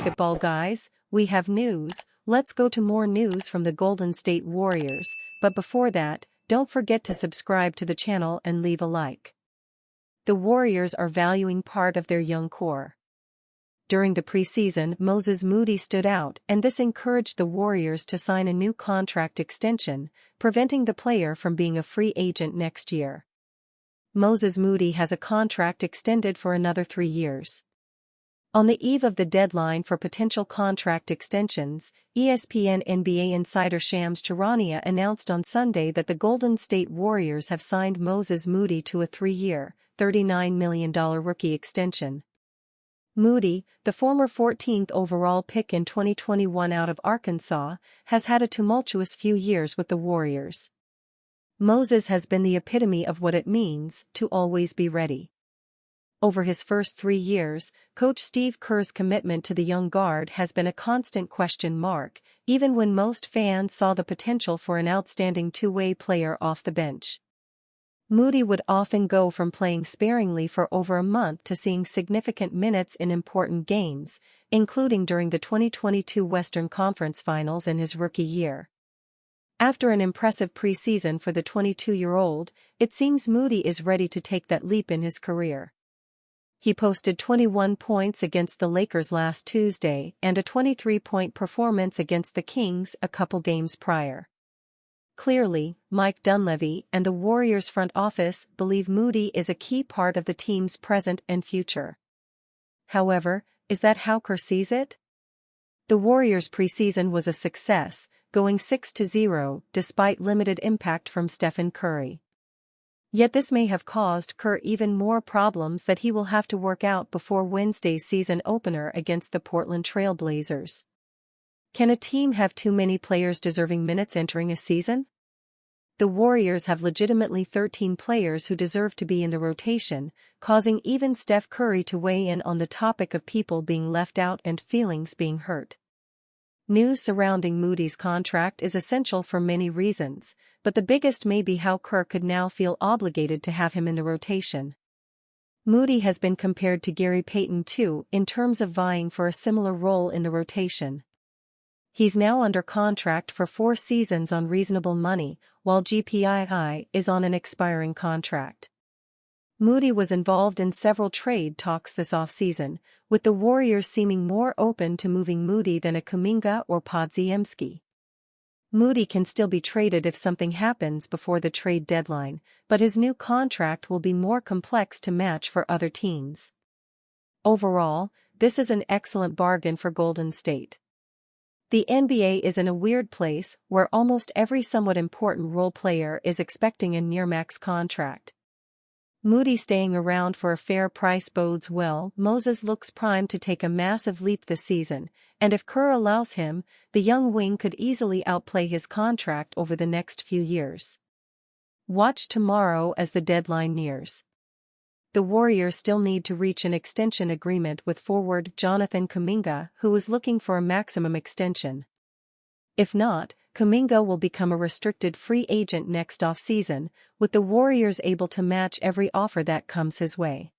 basketball guys, we have news. Let's go to more news from the Golden State Warriors, but before that, don't forget to subscribe to the channel and leave a like. The Warriors are valuing part of their young core. During the preseason, Moses Moody stood out, and this encouraged the Warriors to sign a new contract extension, preventing the player from being a free agent next year. Moses Moody has a contract extended for another 3 years. On the eve of the deadline for potential contract extensions, ESPN NBA insider Shams Charania announced on Sunday that the Golden State Warriors have signed Moses Moody to a 3-year, $39 million rookie extension. Moody, the former 14th overall pick in 2021 out of Arkansas, has had a tumultuous few years with the Warriors. Moses has been the epitome of what it means to always be ready. Over his first 3 years, Coach Steve Kerr's commitment to the young guard has been a constant question mark, even when most fans saw the potential for an outstanding two-way player off the bench. Moody would often go from playing sparingly for over a month to seeing significant minutes in important games, including during the 2022 Western Conference Finals in his rookie year. After an impressive preseason for the 22-year-old, it seems Moody is ready to take that leap in his career. He posted 21 points against the Lakers last Tuesday and a 23-point performance against the Kings a couple games prior. Clearly, Mike Dunleavy and the Warriors front office believe Moody is a key part of the team's present and future. However, is that how Kerr sees it? The Warriors' preseason was a success, going 6-0 despite limited impact from Stephen Curry. Yet this may have caused Kerr even more problems that he will have to work out before Wednesday's season opener against the Portland Trail Blazers. Can a team have too many players deserving minutes entering a season? The Warriors have legitimately 13 players who deserve to be in the rotation, causing even Steph Curry to weigh in on the topic of people being left out and feelings being hurt. News surrounding Moody's contract is essential for many reasons, but the biggest may be how Kerr could now feel obligated to have him in the rotation. Moody has been compared to Gary Payton too in terms of vying for a similar role in the rotation. He's now under contract for 4 seasons on reasonable money, while GPII is on an expiring contract. Moody was involved in several trade talks this offseason, with the Warriors seeming more open to moving Moody than a Kuminga or Podziemski. Moody can still be traded if something happens before the trade deadline, but his new contract will be more complex to match for other teams. Overall, this is an excellent bargain for Golden State. The NBA is in a weird place where almost every somewhat important role player is expecting a near-max contract. Moody staying around for a fair price bodes well. Moses looks primed to take a massive leap this season, and if Kerr allows him, the young wing could easily outplay his contract over the next few years. Watch tomorrow as the deadline nears. The Warriors still need to reach an extension agreement with forward Jonathan Kuminga, who is looking for a maximum extension. If not, Kuminga will become a restricted free agent next offseason, with the Warriors able to match every offer that comes his way.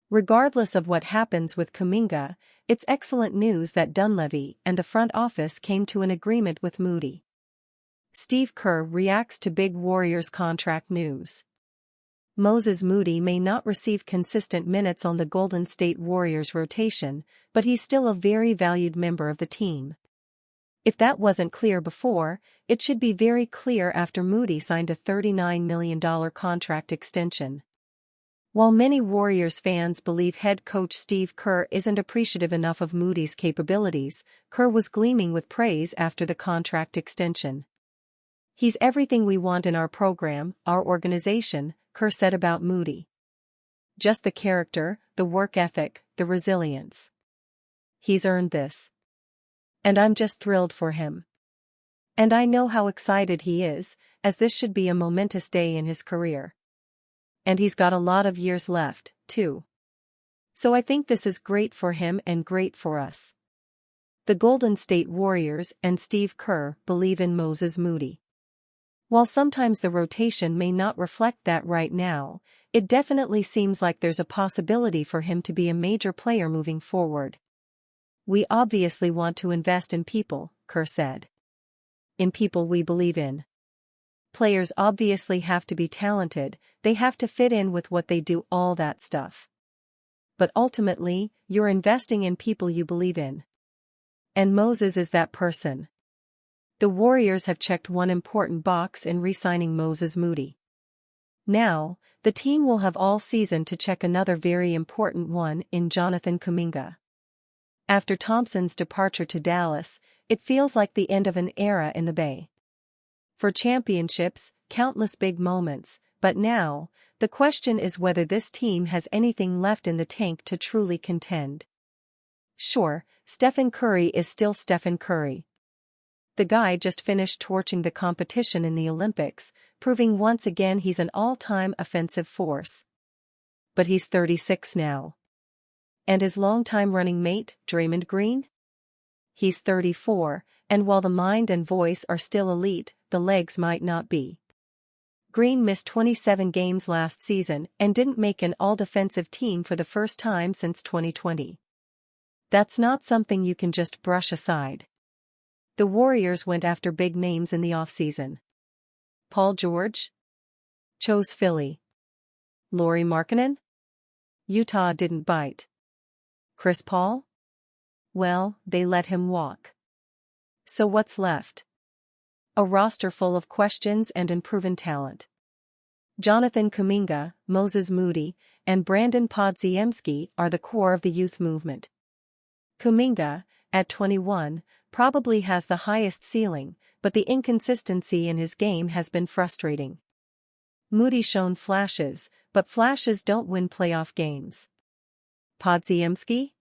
Regardless of what happens with Kuminga, it's excellent news that Dunleavy and the front office came to an agreement with Moody. Steve Kerr reacts to big Warriors contract news. Moses Moody may not receive consistent minutes on the Golden State Warriors rotation, but he's still a very valued member of the team. If that wasn't clear before, it should be very clear after Moody signed a $39 million contract extension. While many Warriors fans believe head coach Steve Kerr isn't appreciative enough of Moody's capabilities, Kerr was gleaming with praise after the contract extension. "He's everything we want in our program, our organization," Kerr said about Moody. "Just the character, the work ethic, the resilience. He's earned this. And I'm just thrilled for him. And I know how excited he is, as this should be a momentous day in his career. And he's got a lot of years left, too. So I think this is great for him and great for us." The Golden State Warriors and Steve Kerr believe in Moses Moody. While sometimes the rotation may not reflect that right now, it definitely seems like there's a possibility for him to be a major player moving forward. We obviously want to invest in people, Kerr said. In people we believe in. Players obviously have to be talented, they have to fit in with what they do, all that stuff. But ultimately, you're investing in people you believe in. And Moses is that person. The Warriors have checked one important box in re-signing Moses Moody. Now, the team will have all season to check another very important one in Jonathan Kuminga. After Thompson's departure to Dallas, it feels like the end of an era in the Bay. For championships, countless big moments, but now, the question is whether this team has anything left in the tank to truly contend. Sure, Stephen Curry is still Stephen Curry. The guy just finished torching the competition in the Olympics, proving once again he's an all-time offensive force. But he's 36 now. And his longtime running mate, Draymond Green? He's 34, and while the mind and voice are still elite, the legs might not be. Green missed 27 games last season and didn't make an all-defensive team for the first time since 2020. That's not something you can just brush aside. The Warriors went after big names in the offseason. Paul George? Chose Philly. Lauri Markkanen? Utah didn't bite. Chris Paul? Well, they let him walk. So what's left? A roster full of questions and unproven talent. Jonathan Kuminga, Moses Moody, and Brandon Podziemski are the core of the youth movement. Kuminga, at 21, probably has the highest ceiling, but the inconsistency in his game has been frustrating. Moody's shown flashes, but flashes don't win playoff games. Podziemski?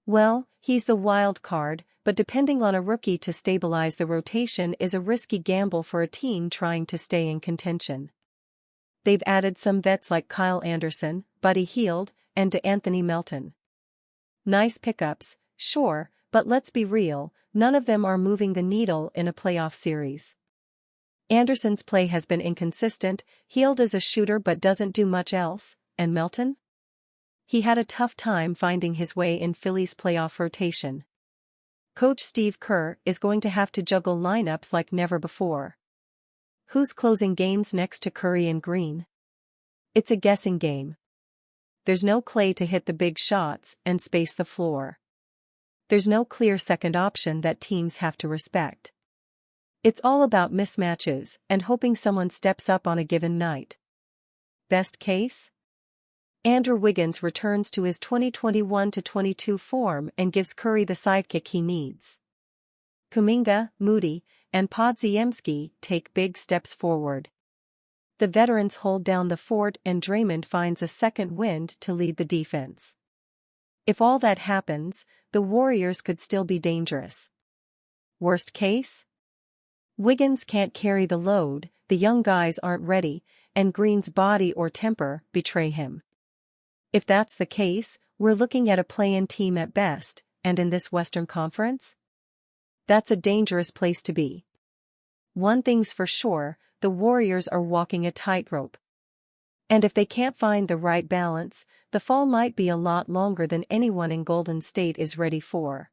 Well, he's the wild card, but depending on a rookie to stabilize the rotation is a risky gamble for a team trying to stay in contention. They've added some vets like Kyle Anderson, Buddy Hield, and DeAnthony Melton. Nice pickups, sure, but let's be real, none of them are moving the needle in a playoff series. Anderson's play has been inconsistent, Hield is a shooter but doesn't do much else, and Melton? He had a tough time finding his way in Philly's playoff rotation. Coach Steve Kerr is going to have to juggle lineups like never before. Who's closing games next to Curry and Green? It's a guessing game. There's no Clay to hit the big shots and space the floor. There's no clear second option that teams have to respect. It's all about mismatches and hoping someone steps up on a given night. Best case? Andrew Wiggins returns to his 2021-22 form and gives Curry the sidekick he needs. Kuminga, Moody, and Podziemski take big steps forward. The veterans hold down the fort and Draymond finds a second wind to lead the defense. If all that happens, the Warriors could still be dangerous. Worst case? Wiggins can't carry the load, the young guys aren't ready, and Green's body or temper betray him. If that's the case, we're looking at a play-in team at best, and in this Western Conference? That's a dangerous place to be. One thing's for sure, the Warriors are walking a tightrope. And if they can't find the right balance, the fall might be a lot longer than anyone in Golden State is ready for.